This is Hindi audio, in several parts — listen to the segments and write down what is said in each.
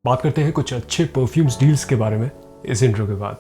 बात करते हैं कुछ अच्छे परफ्यूम्स डील्स के बारे में इस इंट्रो के बाद।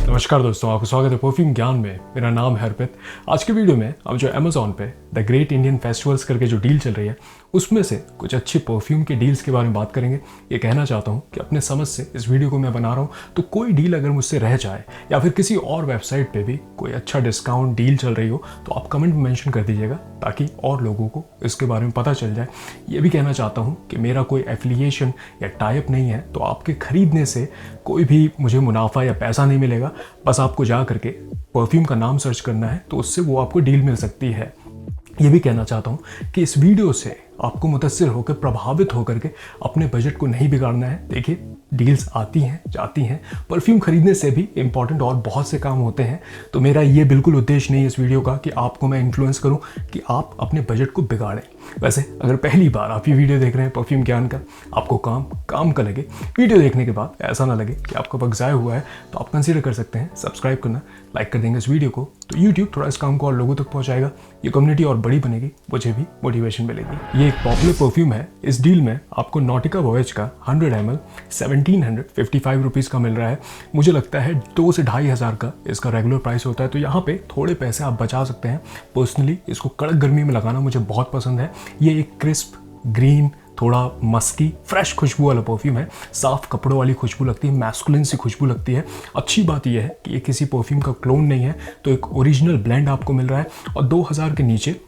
नमस्कार दोस्तों, आपका स्वागत है परफ्यूम ज्ञान में। मेरा नाम है अर्पित। आज के वीडियो में हम जो अमेजॉन पे द ग्रेट इंडियन फेस्टिवल्स करके जो डील चल रही है उसमें से कुछ अच्छे परफ्यूम के डील्स के बारे में बात करेंगे। ये कहना चाहता हूँ कि अपने समझ से इस वीडियो को मैं बना रहा हूँ, तो कोई डील अगर मुझसे रह जाए या फिर किसी और वेबसाइट पे भी कोई अच्छा डिस्काउंट डील चल रही हो तो आप कमेंट में मेंशन कर दीजिएगा ताकि और लोगों को इसके बारे में पता चल जाए। ये भी कहना चाहता हूँ कि मेरा कोई एफिलिएशन या टाइप नहीं है, तो आपके खरीदने से कोई भी मुझे मुनाफा या पैसा नहीं मिलेगा। बस आपको जा करके परफ्यूम का नाम सर्च करना है तो उससे वो आपको डील मिल सकती है। ये भी कहना चाहता हूँ कि इस वीडियो से आपको मुतासिर होकर, प्रभावित होकर के अपने बजट को नहीं बिगाड़ना है। देखिए, डील्स आती हैं जाती हैं, परफ्यूम खरीदने से भी इम्पॉर्टेंट और बहुत से काम होते हैं। तो मेरा ये बिल्कुल उद्देश्य नहीं है इस वीडियो का कि आपको मैं इन्फ्लुएंस करूं कि आप अपने बजट को बिगाड़ें। वैसे अगर पहली बार आप ये वीडियो देख रहे हैं परफ्यूम ज्ञान का, आपको काम का लगे, वीडियो देखने के बाद ऐसा ना लगे कि आपका वक्त ज़ाया हुआ है, तो आप कंसीडर कर सकते हैं सब्सक्राइब करना। लाइक कर देंगे इस वीडियो को तो यूट्यूब थोड़ा इस काम को और लोगों तक पहुँचाएगा, ये कम्युनिटी और बड़ी बनेगी, मुझे भी मोटिवेशन मिलेगी। ये एक पॉपुलर परफ्यूम है। इस डील में आपको नॉटिका वॉयज का 100 ml 1755 रुपीज़ का मिल रहा है। मुझे लगता है 2 से 2,500 का इसका रेगुलर प्राइस होता है, तो यहाँ पे थोड़े पैसे आप बचा सकते हैं। पर्सनली इसको कड़क गर्मी में लगाना मुझे बहुत पसंद है। ये एक क्रिस्प ग्रीन, थोड़ा मस्की, फ्रेश खुशबू वाला परफ्यूम है। साफ कपड़ों वाली खुशबू लगती है, मैस्कुलिन सी खुशबू लगती है। अच्छी बात यह है कि ये किसी परफ्यूम का क्लोन नहीं है, तो एक ओरिजिनल ब्लेंड आपको मिल रहा है। और 2,000 के नीचे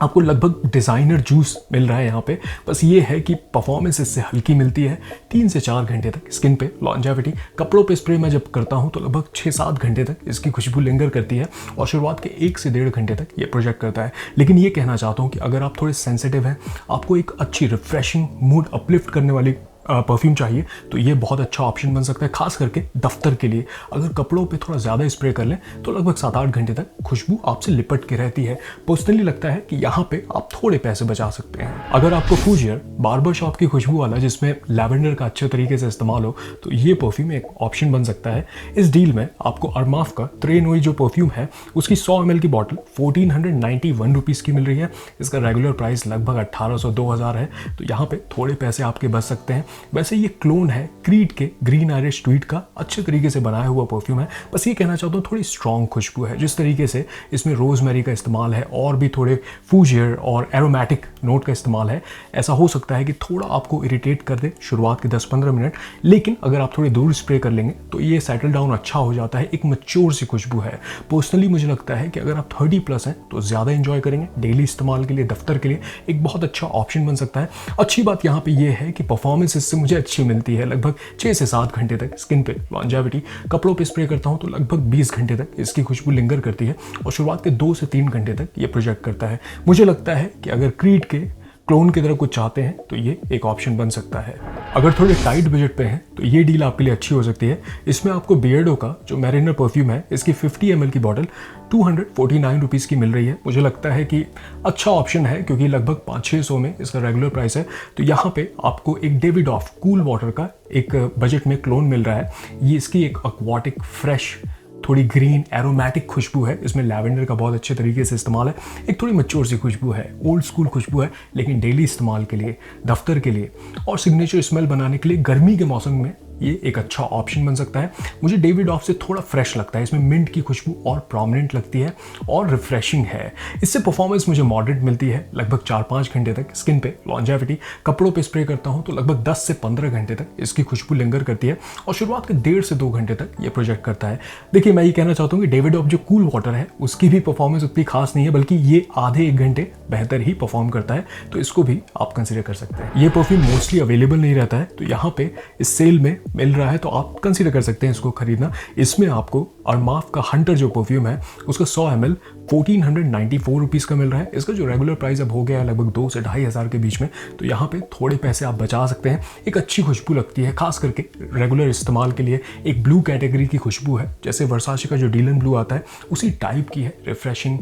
आपको लगभग डिज़ाइनर जूस मिल रहा है यहाँ पे। बस ये है कि परफॉर्मेंस इससे हल्की मिलती है। 3 से 4 घंटे तक स्किन पे लॉन्जेविटी। कपड़ों पे स्प्रे मैं जब करता हूँ तो लगभग 6-7 घंटे तक इसकी खुशबू लिंगर करती है और शुरुआत के 1 से 1.5 घंटे तक ये प्रोजेक्ट करता है। लेकिन ये कहना चाहता हूँ कि अगर आप थोड़े सेंसिटिव हैं, आपको एक अच्छी रिफ्रेशिंग, मूड अपलिफ्ट करने वाली परफ्यूम चाहिए, तो ये बहुत अच्छा ऑप्शन बन सकता है। खास करके दफ्तर के लिए अगर कपड़ों पे थोड़ा ज़्यादा स्प्रे कर लें तो लगभग 7-8 घंटे तक खुशबू आपसे लिपट के रहती है। पर्सनली लगता है कि यहाँ पे आप थोड़े पैसे बचा सकते हैं। अगर आपको फूजियर बार्बर शॉप की खुशबू वाला जिसमें लैवेंडर का अच्छे तरीके से इस्तेमाल हो, तो ये परफ्यूम एक ऑप्शन बन सकता है। इस डील में आपको अरमाफ का त्रेनोई जो परफ्यूम है उसकी 100 ml की बॉटल 1491 रुपीज़ की मिल रही है। इसका रेगुलर प्राइस लगभग 1800-2000 है, तो यहाँ पे थोड़े पैसे आपके बच सकते हैं। वैसे ये क्लोन है क्रीड के ग्रीन आयरिश ट्वीट का, अच्छे तरीके से बनाया हुआ परफ्यूम है। बस ये कहना चाहता हूँ थोड़ी स्ट्रॉन्ग खुशबू है। जिस तरीके से इसमें रोजमेरी का इस्तेमाल है और भी थोड़े फूजियर और एरोमेटिक नोट का इस्तेमाल है, ऐसा हो सकता है कि थोड़ा आपको इरिटेट कर दे शुरुआत के 10-15 मिनट। लेकिन अगर आप थोड़ी दूर स्प्रे कर लेंगे तो ये सेटल डाउन अच्छा हो जाता है। एक मैच्योर सी खुशबू है। पर्सनली मुझे लगता है कि अगर आप 30+ हैं तो ज़्यादा इंजॉय करेंगे। डेली इस्तेमाल के लिए, दफ्तर के लिए एक बहुत अच्छा ऑप्शन बन सकता है। अच्छी बात यहाँ पे ये है कि परफॉर्मेंस इससे मुझे अच्छी मिलती है। लगभग 6 से 7 घंटे तक स्किन पे लॉन्जेविटी। कपड़ों पे स्प्रे करता हूँ तो लगभग 20 घंटे तक इसकी खुशबू लिंगर करती है और शुरुआत के 2 से 3 घंटे तक ये प्रोजेक्ट करता है। मुझे लगता है कि अगर क्रीड के क्लोन की तरह कुछ चाहते हैं तो ये एक ऑप्शन बन सकता है। अगर थोड़े टाइट बजट पे हैं तो ये डील आपके लिए अच्छी हो सकती है। इसमें आपको बियर्डो का जो मैरिनर परफ्यूम है, इसकी 50 ml की बॉटल 249 रुपीज़ की मिल रही है। मुझे लगता है कि अच्छा ऑप्शन है क्योंकि लगभग 500-600 में इसका रेगुलर प्राइस है। तो यहाँ पे आपको एक डेविडॉफ कूल वाटर का एक बजट में क्लोन मिल रहा है। ये इसकी एक एक्वाटिक, फ्रेश, थोड़ी ग्रीन एरोमेटिक खुशबू है। इसमें लैवेंडर का बहुत अच्छे तरीके से इस्तेमाल है। एक थोड़ी मैच्योर सी खुशबू है, ओल्ड स्कूल खुशबू है, लेकिन डेली इस्तेमाल के लिए, दफ्तर के लिए और सिग्नेचर स्मेल बनाने के लिए गर्मी के मौसम में ये एक अच्छा ऑप्शन बन सकता है। मुझे डेविडॉफ से थोड़ा फ्रेश लगता है। इसमें मिंट की खुशबू और प्रोमिनेंट लगती है और रिफ्रेशिंग है। इससे परफॉर्मेंस मुझे मॉडरेट मिलती है। लगभग 4-5 घंटे तक स्किन पे लॉन्जेविटी। कपड़ों पे स्प्रे करता हूँ तो लगभग 10 से 15 घंटे तक इसकी खुशबू लिंगर करती है और शुरुआत के 1.5 से 2 घंटे तक ये प्रोजेक्ट करता है। देखिए, मैं ये कहना चाहता हूँ कि डेविडॉफ जो कूल वाटर है उसकी भी परफॉर्मेंस उतनी खास नहीं है, बल्कि ये आधे 1 घंटे बेहतर ही परफॉर्म करता है, तो इसको भी आप कंसिडर कर सकते हैं। ये परफ्यूम मोस्टली अवेलेबल नहीं रहता है, तो यहाँ पे इस सेल में मिल रहा है तो आप कंसीडर कर सकते हैं इसको खरीदना। इसमें आपको अरमाफ का हंटर जो परफ्यूम है उसका 100 ml 1494 रुपीज़ का मिल रहा है। इसका जो रेगुलर प्राइस अब हो गया है लगभग 2 से 2,500 के बीच में, तो यहाँ पे थोड़े पैसे आप बचा सकते हैं। एक अच्छी खुशबू लगती है, खास करके रेगुलर इस्तेमाल के लिए। एक ब्लू कैटेगरी की खुशबू है, जैसे वर्साचे का जो डीलन ब्लू आता है उसी टाइप की है। रिफ्रेशिंग,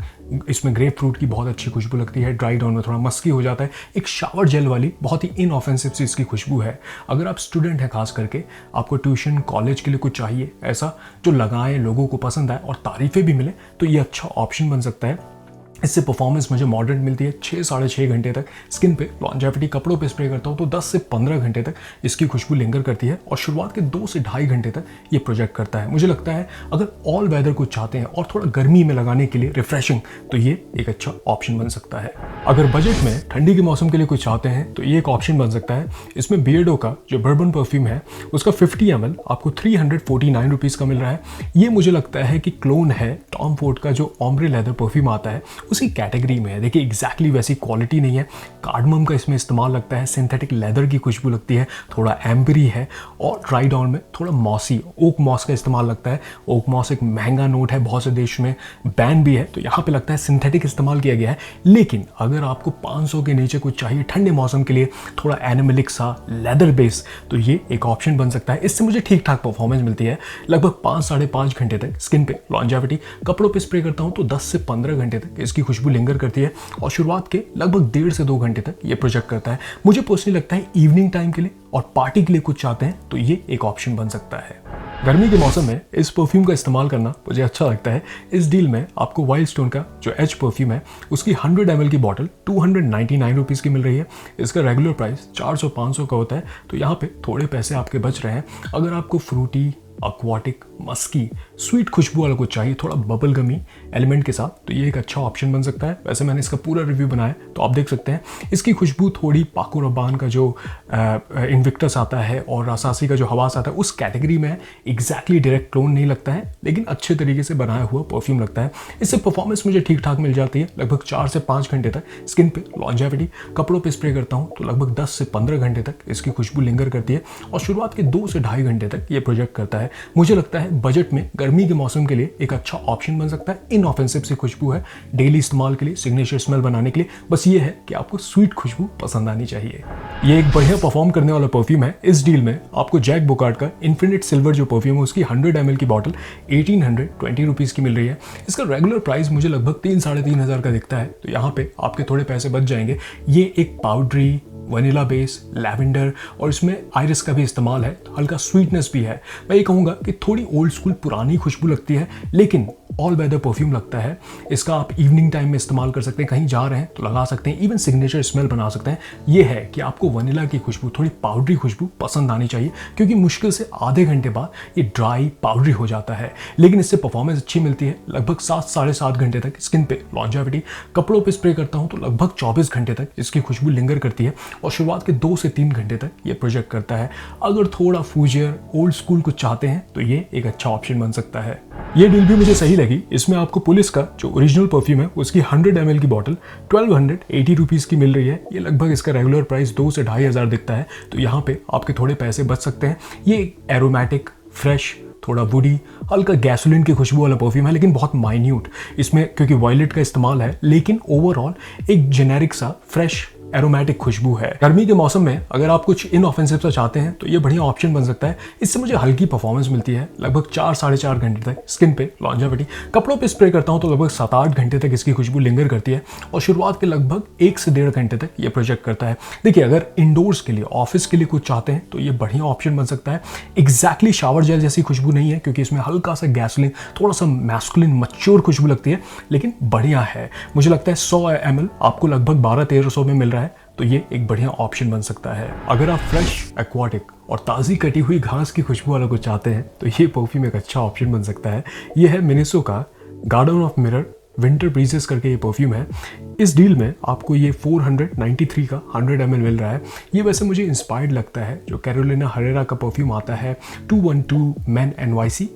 इसमें ग्रेप फ्रूट की बहुत अच्छी खुशबू लगती है। ड्राई डाउन में थोड़ा मस्की हो जाता है। एक शावर जेल वाली बहुत ही इनऑफेंसिव सी इसकी खुशबू है। अगर आप स्टूडेंट हैं, खास करके आपको ट्यूशन कॉलेज के लिए कुछ चाहिए ऐसा जो लगाएं, लोगों को पसंद आए और तारीफें भी मिले, तो ये अच्छा ऑप्शन बन सकता है। इससे परफॉर्मेंस मुझे मॉडरेट मिलती है। 6-6.5 घंटे तक स्किन पे लॉन्जेविटी, कपड़ों पे स्प्रे करता हूँ तो 10 से 15 घंटे तक इसकी खुशबू लिंगर करती है और शुरुआत के 2 से ढाई घंटे तक ये प्रोजेक्ट करता है। मुझे लगता है अगर ऑल वेदर को चाहते हैं और थोड़ा गर्मी में लगाने के लिए रिफ्रेशिंग, तो ये एक अच्छा ऑप्शन बन सकता है। अगर बजट में ठंडी के मौसम के लिए कुछ चाहते हैं तो ये एक ऑप्शन बन सकता है। इसमें बियर्डो का जो बर्बन परफ्यूम है उसका 50 ml आपको 349 रुपीज़ का मिल रहा है। ये मुझे लगता है कि क्लोन है टॉम फोर्ड का जो ओम्ब्रे लेदर परफ्यूम आता है उसी कैटेगरी में है। देखिए एग्जैक्टली वैसी क्वालिटी नहीं है, कार्डमम का इसमें इस्तेमाल लगता है, सिंथेटिक लेदर की खुशबू लगती है, थोड़ा एम्बरी है और ड्राई डाउन में थोड़ा मॉसी ओक मॉस का इस्तेमाल लगता है। ओक मॉस एक महंगा नोट है, बहुत से देश में बैन भी है, तो यहाँ पे लगता है सिंथेटिक इस्तेमाल किया गया है। लेकिन अगर आपको 500 के नीचे कुछ चाहिए ठंडे मौसम के लिए, थोड़ा एनिमलिक सा लेदर बेस, तो ये एक ऑप्शन बन सकता है। इससे मुझे ठीक ठाक परफॉर्मेंस मिलती है। लगभग 5-5.5 घंटे तक स्किन पे लॉन्जेविटी, कपड़ों पे स्प्रे करता हूँ तो 10 से 15 घंटे तक इसकी खुशबू लिंगर करती है और शुरुआत के लगभग 1.5 से 2 घंटे तक ये प्रोजेक्ट करता है। मुझे पर्सनली लगता है इवनिंग टाइम के लिए और पार्टी के लिए कुछ चाहते हैं तो ये एक ऑप्शन बन सकता है। गर्मी के मौसम में इस परफ्यूम का इस्तेमाल करना मुझे अच्छा लगता है। इस डील में आपको वाइल्ड स्टोन का जो एच परफ्यूम है उसकी 100 ml की बॉटल 299 रुपीज़ की मिल रही है। इसका रेगुलर प्राइस 400-500 का होता है, तो यहाँ पे थोड़े पैसे आपके बच रहे हैं। अगर आपको फ्रूटी, एक्वाटिक, मस्की, स्वीट खुशबू वाला कुछ चाहिए थोड़ा बबल गमी एलिमेंट के साथ, तो ये एक अच्छा ऑप्शन बन सकता है। वैसे मैंने इसका पूरा रिव्यू बनाया तो आप देख सकते हैं। इसकी खुशबू थोड़ी पाको रब्बान का जो इन्विक्टस आता है और रासासी का जो हवास आता है उस कैटेगरी में एग्जैक्टली डायरेक्ट क्लोन नहीं लगता है, लेकिन अच्छे तरीके से बनाया हुआ परफ्यूम लगता है। इससे परफॉर्मेंस मुझे ठीक ठाक मिल जाती है। लगभग 4 से 5 घंटे तक स्किन पे लॉन्जेविटी, कपड़ों पे स्प्रे करता हूँ तो लगभग 10 से 15 घंटे तक इसकी खुशबू लिंगर करती है और शुरुआत के 2 से ढाई घंटे तक ये प्रोजेक्ट करता है। मुझे लगता है बजट में गर्मी के मौसम के लिए एक अच्छा ऑप्शन बन सकता है। इनऑफेंसिव सी खुशबू है, डेली इस्तेमाल के लिए, सिग्नेचर स्मेल बनाने के लिए। बस ये है कि आपको स्वीट खुशबू पसंद आनी चाहिए। ये एक बढ़िया परफॉर्म करने वाला परफ्यूम है। इस डील में आपको जैक बुकार्ड का इन्फिनिट सिल्वर जो परफ्यूम है उसकी 100 ml की बॉटल 1820 रुपीज़ की मिल रही है। इसका रेगुलर प्राइस मुझे लगभग 3-3.5 हज़ार का दिखता है, तो यहाँ पे आपके थोड़े पैसे बच जाएंगे। ये एक पाउडरी, वनीला बेस, लैवेंडर और इसमें आयरिस का भी इस्तेमाल है, हल्का स्वीटनेस भी है। मैं ये कहूँगा कि थोड़ी ओल्ड स्कूल पुरानी खुशबू लगती है, लेकिन ऑल वेदर परफ्यूम लगता है। इसका आप इवनिंग टाइम में इस्तेमाल कर सकते हैं, कहीं जा रहे हैं तो लगा सकते हैं, इवन सिग्नेचर स्मेल बना सकते हैं। ये है कि आपको वनीला की खुशबू, थोड़ी पाउडरी खुशबू पसंद आनी चाहिए, क्योंकि मुश्किल से आधे घंटे बाद ये ड्राई पाउडरी हो जाता है। लेकिन इससे परफॉर्मेंस अच्छी मिलती है। लगभग 7-7.5 घंटे तक स्किन पे लॉन्जेविटी, कपड़ों पे स्प्रे करता हूँ तो लगभग 24 घंटे तक इसकी खुशबू लिंगर करती है और शुरुआत के 2 से 3 घंटे तक ये प्रोजेक्ट करता है। अगर थोड़ा फूजियर ओल्ड स्कूल कुछ चाहते हैं तो ये एक अच्छा ऑप्शन बन सकता है। ये डील भी मुझे सही लगी। इसमें आपको पुलिस का जो ओरिजिनल परफ्यूम है उसकी 100 ml की बॉटल 1280 रुपीज़ की मिल रही है। ये लगभग इसका रेगुलर प्राइस 2 से 2.5 हज़ार दिखता है, तो यहाँ पे आपके थोड़े पैसे बच सकते हैं। ये एरोमेटिक, फ्रेश, थोड़ा वुडी, हल्का गैसोलीन की खुशबू वाला परफ्यूम है, लेकिन बहुत माइन्यूट। इसमें क्योंकि वॉयलेट का इस्तेमाल है, लेकिन ओवरऑल एक जेनेरिक सा फ्रेश एरोमेटिक खुशबू है। गर्मी के मौसम में अगर आप कुछ इनऑफेंसिव सा चाहते हैं तो ये बढ़िया ऑप्शन बन सकता है। इससे मुझे हल्की परफॉर्मेंस मिलती है। लगभग 4-4.5 घंटे तक स्किन पे लॉन्जेविटी, कपड़ों पे स्प्रे करता हूँ तो लगभग 7-8 घंटे तक इसकी खुशबू लिंगर करती है और शुरुआत के लगभग 1 से 1.5 घंटे तक ये प्रोजेक्ट करता है। देखिए अगर इंडोर्स के लिए, ऑफिस के लिए कुछ चाहते हैं तो ये बढ़िया ऑप्शन बन सकता है। एग्जैक्टली शावर जेल जैसी खुशबू नहीं है, क्योंकि इसमें हल्का सा गैसोलीन, थोड़ा सा मैस्कुलिन मच्योर खुशबू लगती है, लेकिन बढ़िया है। मुझे लगता है 100 ml आपको लगभग 1200-1300 में मिल रहा है, तो ये एक बढ़िया ऑप्शन बन सकता है। अगर आप फ्रेश, एक्वाटिक और ताज़ी कटी हुई घास की खुशबू वाला कुछ चाहते हैं तो ये परफ्यूम एक अच्छा ऑप्शन बन सकता है। ये है मिनेसो का garden of mirror winter breezes करके ये परफ्यूम है। इस डील में आपको ये 493 का 100 ml मिल रहा है। ये वैसे मुझे इंस्पायर्ड लगता है जो कैरोलिना हरेरा का परफ्यूम आता है 212 मेन NYC,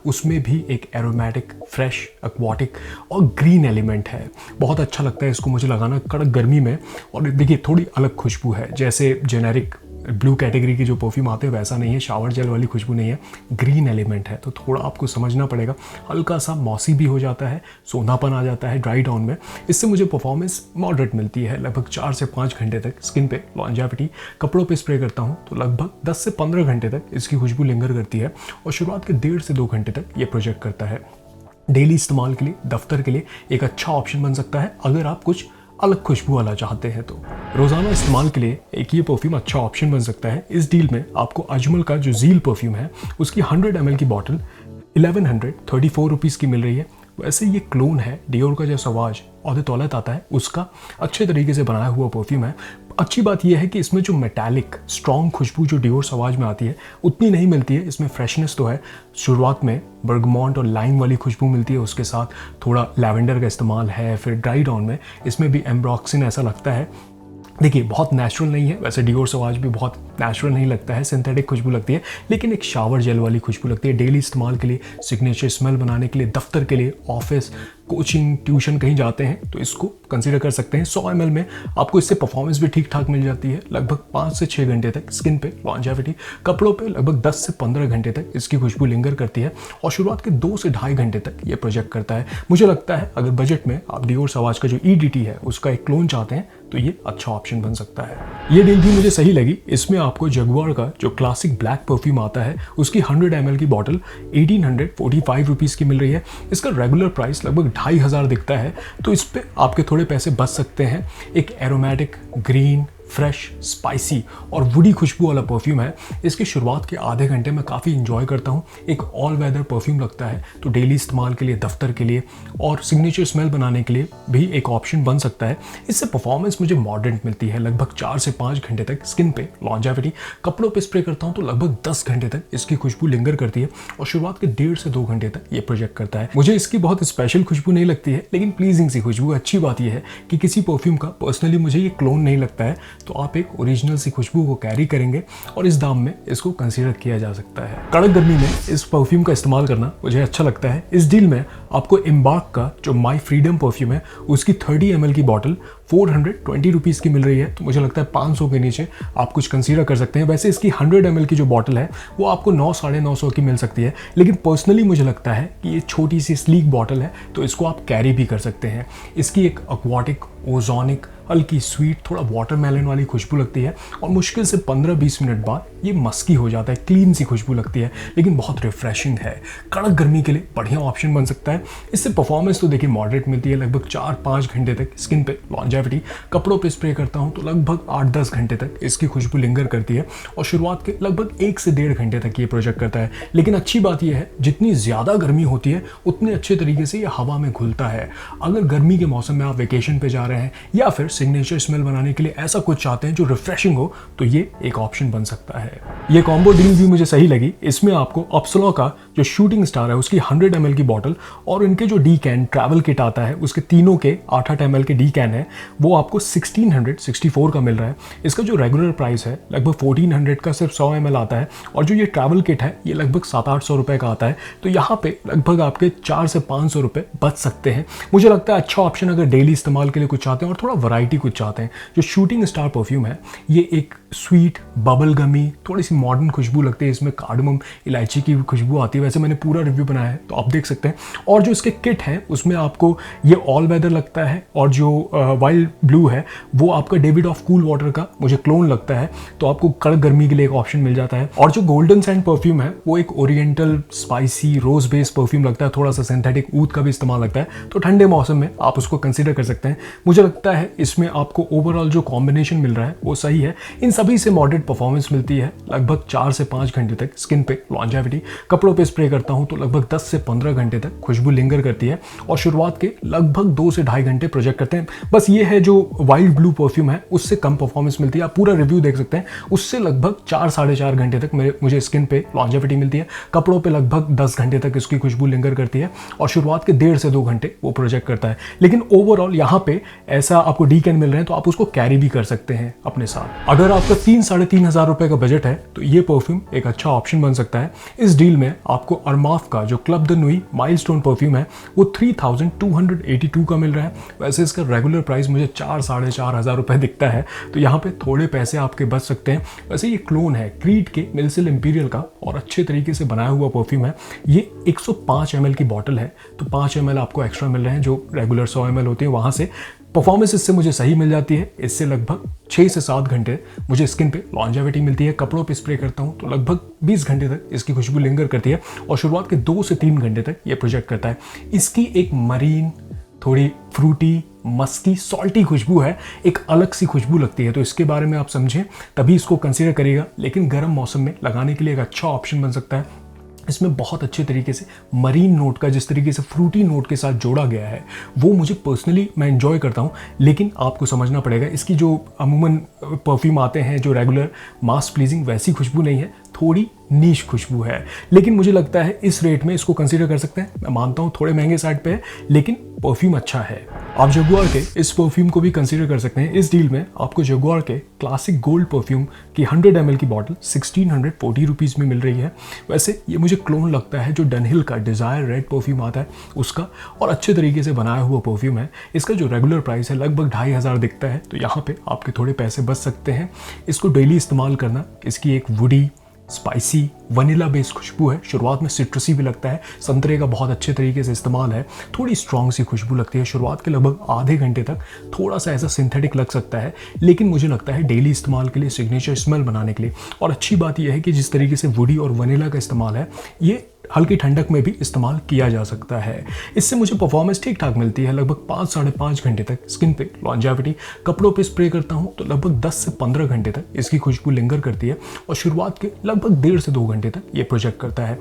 उसमें भी एक एरोमेटिक, फ्रेश, एक्वाटिक और ग्रीन एलिमेंट है। बहुत अच्छा लगता है इसको मुझे लगाना कड़क गर्मी में। और देखिए थोड़ी अलग खुशबू है, जैसे जेनेरिक ब्लू कैटेगरी के जो परफ्यूम आते हैं वैसा नहीं है, शावर जेल वाली खुशबू नहीं है, ग्रीन एलिमेंट है, तो थोड़ा आपको समझना पड़ेगा। हल्का सा मॉसी भी हो जाता है, सोनापन आ जाता है ड्राई डाउन में। इससे मुझे परफॉर्मेंस मॉडरेट मिलती है। लगभग 4 से 5 घंटे तक स्किन पे लॉन्जेविटी, कपड़ों पे स्प्रे करता हूँ तो लगभग 10 से 15 घंटे तक इसकी खुशबू लिंगर करती है और शुरुआत के 1.5 से 2 घंटे तक ये प्रोजेक्ट करता है। डेली इस्तेमाल के लिए, दफ्तर के लिए एक अच्छा ऑप्शन बन सकता है अगर आप कुछ अलग खुशबू वाला चाहते हैं। तो रोज़ाना इस्तेमाल के लिए एक ये परफ्यूम अच्छा ऑप्शन बन सकता है। इस डील में आपको अजमल का जो ज़ील परफ्यूम है उसकी 100 ml की बॉटल 1134 रुपीज़ की मिल रही है। वैसे ये क्लोन है डियोर का जो सवाज ऑदे तौलत आता है उसका अच्छे तरीके से बनाया हुआ परफ्यूम है। अच्छी बात यह है कि इसमें जो मेटालिक स्ट्रॉन्ग खुशबू जो डियोर सवाज में आती है उतनी नहीं मिलती है। इसमें फ्रेशनेस तो है, शुरुआत में बर्गमॉन्ट और लाइम वाली खुशबू मिलती है, उसके साथ थोड़ा लैवेंडर का इस्तेमाल है। फिर ड्राई डाउन में इसमें भी एम्ब्रॉक्सिन ऐसा लगता है। देखिए बहुत नेचुरल नहीं है, वैसे डियोर सवाज भी बहुत नेचुरल नहीं लगता है, सिंथेटिक खुशबू लगती है, लेकिन एक शावर जेल वाली खुशबू लगती है। डेली इस्तेमाल के लिए, सिग्नेचर स्मेल बनाने के लिए, दफ्तर के लिए, ऑफिस, कोचिंग, ट्यूशन कहीं जाते हैं तो इसको कंसीडर कर सकते हैं। 100 ml में आपको इससे परफॉर्मेंस भी ठीक ठाक मिल जाती है। लगभग 5 से 6 घंटे तक स्किन पे लॉन्जेविटी, कपड़ों पे लगभग 10 से 15 घंटे तक इसकी खुशबू लिंगर करती है और शुरुआत के 2 से ढाई घंटे तक ये प्रोजेक्ट करता है। मुझे लगता है अगर बजट में आप डियोर सवाज का जो EDT है उसका एक क्लोन चाहते हैं तो ये अच्छा ऑप्शन बन सकता है। ये डील भी मुझे सही लगी। इसमें आपको जगुआर का जो क्लासिक ब्लैक परफ्यूम आता है उसकी 100 ml की बॉटल 1845 रुपीज़ की मिल रही है। इसका रेगुलर प्राइस लगभग 2500 दिखता है, तो इस पे आपके थोड़े पैसे बच सकते हैं। एक एरोमेटिक, ग्रीन, फ्रेश, स्पाइसी और वुडी खुशबू वाला परफ्यूम है। इसकी शुरुआत के आधे घंटे में काफ़ी इंजॉय करता हूँ। एक ऑल वेदर परफ्यूम लगता है, तो डेली इस्तेमाल के लिए, दफ्तर के लिए और सिग्नेचर स्मेल बनाने के लिए भी एक ऑप्शन बन सकता है। इससे परफॉर्मेंस मुझे मॉडरेट मिलती है, लगभग 4 से 5 घंटे तक स्किन पे लॉन्जेविटी। कपड़ों पे स्प्रे करता हूँ तो लगभग 10 घंटे तक इसकी खुशबू लिंगर करती है और शुरुआत के 1.5 से 2 घंटे तक ये प्रोजेक्ट करता है। मुझे इसकी बहुत स्पेशल खुशबू नहीं लगती है, लेकिन प्लीजिंग सी खुशबू। अच्छी बात यह है कि किसी परफ्यूम का पर्सनली मुझे ये क्लोन नहीं लगता है, तो आप एक ओरिजिनल सी खुशबू को कैरी करेंगे और इस दाम में इसको कंसीडर किया जा सकता है। कड़क गर्मी में इस परफ्यूम का इस्तेमाल करना मुझे अच्छा लगता है। इस डील में आपको एम्बार्क का जो माई फ्रीडम परफ्यूम है उसकी 30 ml की बॉटल 420 रुपीज़ की मिल रही है, तो मुझे लगता है 500 के नीचे आप कुछ कंसीडर कर सकते हैं। वैसे इसकी 100 ml की जो बॉटल है वो आपको 900-950 की मिल सकती है, लेकिन पर्सनली मुझे लगता है कि ये छोटी सी स्लीक बॉटल है तो इसको आप कैरी भी कर सकते हैं। इसकी एक एक्वाटिक, ओजोनिक, हल्की स्वीट, थोड़ा वाटरमेलन वाली खुशबू लगती है और मुश्किल से 15-20 मिनट बाद ये मस्की हो जाता है। क्लीन सी खुशबू लगती है, लेकिन बहुत रिफ्रेशिंग है। कड़क गर्मी के लिए बढ़िया ऑप्शन बन सकता है। इससे परफॉर्मेंस तो देखिए मॉडरेट मिलती है, लगभग 4-5 घंटे तक स्किन पे लॉन्जेविटी। कपड़ों पे स्प्रे करता हूँ तो लगभग 8-10 घंटे तक इसकी खुशबू लिंगर करती है और शुरुआत के लगभग 1 से 1.5 घंटे तक ये प्रोजेक्ट करता है। लेकिन अच्छी बात यह है, जितनी ज़्यादा गर्मी होती है उतने अच्छे तरीके से ये हवा में घुलता है। अगर गर्मी के मौसम में आप वेकेशन पे जा रहे हैं या फिर सिग्नेचर स्मेल बनाने के लिए ऐसा कुछ चाहते हैं जो रिफ्रेशिंग हो, तो ये एक ऑप्शन बन सकता है। ये कॉम्बो डील भी मुझे सही लगी। इसमें आपको अपसलो का जो शूटिंग स्टार है उसकी 100 ml की बॉटल और इनके जो डी कैन ट्रैवल किट आता है उसके तीनों के 8-8 ml के डी कैन है, वो आपको 1664 का मिल रहा है। इसका जो रेगुलर प्राइस है लगभग 1400 का सिर्फ 100 ml आता है और जो ये ट्रैवल किट है ये लगभग 700-800 रुपए का आता है, तो यहाँ पे लगभग आपके 400 से 500 रुपए बच सकते हैं। मुझे लगता है अच्छा ऑप्शन अगर डेली इस्तेमाल के लिए कुछ चाहते हैं और थोड़ा वैरायटी कुछ चाहते हैं। जो शूटिंग स्टार परफ्यूम है ये एक स्वीट, बबल गमी, थोड़ी सी मॉडर्न खुशबू लगती है। इसमें कार्डमम, इलायची की खुशबू आती है। वैसे मैंने पूरा रिव्यू बनाया है तो आप देख सकते हैं। और जो इसके किट है उसमें आपको ये ऑल वेदर लगता है और जो वाइल्ड ब्लू है वो आपका डेविड ऑफ कूल वाटर का मुझे क्लोन लगता है, तो आपको कड़क गर्मी के लिए एक ऑप्शन मिल जाता है। और जो गोल्डन सैंड परफ्यूम है वो एक ओरिएंटल स्पाइसी रोज बेस्ड परफ्यूम लगता है, थोड़ा सा सिंथेटिक ऊद का भी इस्तेमाल लगता है, तो ठंडे मौसम में आप उसको कंसीडर कर सकते हैं। मुझे लगता है इसमें आपको ओवरऑल जो कॉम्बिनेशन मिल रहा है वो सही है। इन सभी से मॉडरेट परफॉर्मेंस मिलती है, लगभग 4 से 5 घंटे तक स्किन पे लॉन्जेविटी। कपड़ों पे स्प्रे करता हूं तो लगभग 10 से 15 घंटे तक खुशबू लिंगर करती है और शुरुआत के लगभग 2 से ढाई घंटे प्रोजेक्ट करते हैं। बस ये है जो वाइल्ड ब्लू परफ्यूम है उससे कम परफॉर्मेंस मिलती है। आप पूरा रिव्यू देख सकते हैं, उससे लगभग 4-4.5 घंटे तक मुझे स्किन पे लॉन्जेविटी मिलती है। कपड़ों पे लगभग 10 घंटे तक इसकी खुशबू लिंगर करती है और शुरुआत के 1.5 से 2 घंटे वो प्रोजेक्ट करता है। लेकिन ओवरऑल यहाँ पे ऐसा आपको डी कैन मिल रहे हैं तो आप उसको कैरी भी कर सकते हैं अपने साथ। अगर आपका 3-3.5 हज़ार रुपए का बजट है तो ये परफ्यूम एक अच्छा ऑप्शन बन सकता है। इस डील में आपको अरमाफ का जो क्लब द नुई माइलस्टोन परफ्यूम है वो 3282 का मिल रहा है। वैसे इसका रेगुलर प्राइस मुझे 4-4.5 हज़ार रुपए दिखता है, तो यहाँ पे थोड़े पैसे आपके बच सकते हैं। वैसे ये क्लोन है क्रीड के मिल्सिल इंपीरियल का और अच्छे तरीके से बनाया हुआ परफ्यूम है। ये 105 ml की बॉटल है, तो 5 ml आपको एक्स्ट्रा मिल रहे हैं जो रेगुलर 100 ml होती है वहाँ से। परफॉर्मेंस इससे मुझे सही मिल जाती है। इससे लगभग 6 से 7 घंटे मुझे स्किन पे लॉन्जेविटी मिलती है। कपड़ों पे स्प्रे करता हूँ तो लगभग 20 घंटे तक इसकी खुशबू लिंगर करती है और शुरुआत के 2 से 3 घंटे तक ये प्रोजेक्ट करता है। इसकी एक मरीन, थोड़ी फ्रूटी, मस्की, सॉल्टी खुशबू है, एक अलग सी खुशबू लगती है, तो इसके बारे में आप समझें तभी इसको कंसीडर करिएगा। लेकिन गर्म मौसम में लगाने के लिए एक अच्छा ऑप्शन बन सकता है। इसमें बहुत अच्छे तरीके से मरीन नोट का जिस तरीके से फ्रूटी नोट के साथ जोड़ा गया है वो मुझे पर्सनली मैं एंजॉय करता हूँ। लेकिन आपको समझना पड़ेगा इसकी जो अमूमन परफ्यूम आते हैं जो रेगुलर मास प्लीजिंग वैसी खुशबू नहीं है, थोड़ी नीश खुशबू है। लेकिन मुझे लगता है इस रेट में इसको कंसीडर कर सकते हैं। मैं मानता हूँ थोड़े महंगे साइड पे है लेकिन परफ्यूम अच्छा है। आप जगुआर के इस परफ्यूम को भी कंसीडर कर सकते हैं। इस डील में आपको जगुआर के क्लासिक गोल्ड परफ्यूम की 100 ml की बॉटल 1640 रुपीज़ में मिल रही है। वैसे ये मुझे क्लोन लगता है जो डनहिल का डिज़ायर रेड परफ्यूम आता है उसका, और अच्छे तरीके से बनाया हुआ परफ्यूम है। इसका जो रेगुलर प्राइस है लगभग 2500 दिखता है, तो यहाँ पे आपके थोड़े पैसे बच सकते हैं। इसको डेली इस्तेमाल करना, इसकी एक वुडी स्पाइसी वनीला बेस्ड खुशबू है। शुरुआत में सिट्रसी भी लगता है, संतरे का बहुत अच्छे तरीके से इस्तेमाल है, थोड़ी स्ट्रॉन्ग सी खुशबू लगती है। शुरुआत के लगभग आधे घंटे तक थोड़ा सा ऐसा सिंथेटिक लग सकता है, लेकिन मुझे लगता है डेली इस्तेमाल के लिए, सिग्नेचर स्मेल बनाने के लिए। और अच्छी बात यह है कि जिस तरीके से वुडी और वनीला का इस्तेमाल है ये हल्की ठंडक में भी इस्तेमाल किया जा सकता है। इससे मुझे परफॉर्मेंस ठीक ठाक मिलती है। लगभग 5-5.5 घंटे तक स्किन पे लॉन्जेविटी, कपड़ों पे स्प्रे करता हूँ तो लगभग 10 से 15 घंटे तक इसकी खुशबू लिंगर करती है, और शुरुआत के लगभग 1.5 से 2 घंटे तक ये प्रोजेक्ट करता है।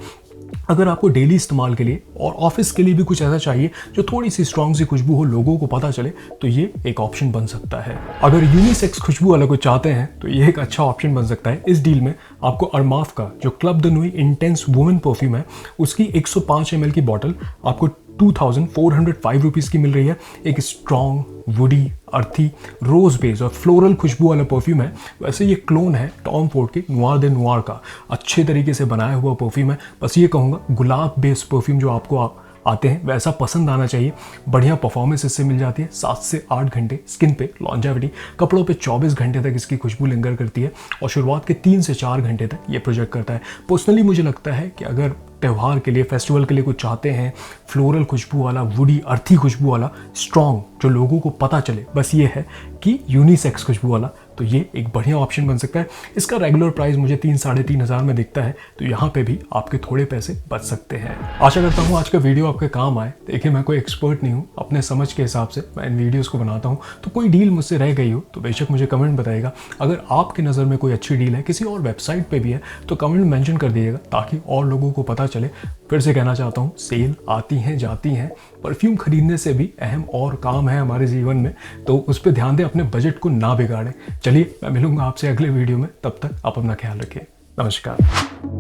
अगर आपको डेली इस्तेमाल के लिए और ऑफिस के लिए भी कुछ ऐसा चाहिए जो थोड़ी सी स्ट्रॉन्ग सी खुशबू हो, लोगों को पता चले, तो ये एक ऑप्शन बन सकता है। अगर यूनिसेक्स खुशबू वाला को चाहते हैं तो ये एक अच्छा ऑप्शन बन सकता है। इस डील में आपको अरमाफ का जो club de nuit intense women perfume है उसकी 105 ml की बॉटल आपको 2405 रुपीज़ की मिल रही है। एक स्ट्रॉन्ग वुडी अर्थी रोज बेस और फ्लोरल खुशबू वाला परफ्यूम है। वैसे ये क्लोन है टॉम फोर्ड के नुआर दे नुआर का, अच्छे तरीके से बनाया हुआ परफ्यूम है। बस ये कहूँगा गुलाब बेस्ड परफ्यूम जो आपको आते हैं वैसा पसंद आना चाहिए। बढ़िया परफॉर्मेंस इससे मिल जाती है। 7 से 8 घंटे स्किन पे लॉन्जेविटी, कपड़ों पे 24 घंटे तक इसकी खुशबू लिंगर करती है, और शुरुआत के 3 से 4 घंटे तक ये प्रोजेक्ट करता है। पर्सनली मुझे लगता है कि अगर त्यौहार के लिए, फेस्टिवल के लिए कुछ चाहते हैं, फ्लोरल खुशबू वाला, वुडी अर्थी खुशबू वाला, स्ट्रॉन्ग, जो लोगों को पता चले बस ये है कि यूनिसेक्स खुशबू वाला, तो ये एक बढ़िया ऑप्शन बन सकता है। इसका रेगुलर प्राइस मुझे 3-3.5 हज़ार में दिखता है, तो यहाँ पे भी आपके थोड़े पैसे बच सकते हैं। आशा करता हूँ आज का वीडियो आपके काम आए। देखिए मैं कोई एक्सपर्ट नहीं हूँ, अपने समझ के हिसाब से मैं इन वीडियोज़ को बनाता हूँ, तो कोई डील मुझसे रह गई हो तो बेशक मुझे कमेंट बताइएगा। अगर आपकी नज़र में कोई अच्छी डील है, किसी और वेबसाइट पर भी है, तो कमेंट मेंशन कर दीजिएगा ताकि और लोगों को पता चले। फिर से कहना चाहता हूँ, सेल आती हैं जाती हैं, परफ्यूम खरीदने से भी अहम और काम है हमारे जीवन में, तो उस पर ध्यान दें, अपने बजट को ना बिगाड़ें। चलिए मैं मिलूंगा आपसे अगले वीडियो में, तब तक आप अपना ख्याल रखिए। नमस्कार।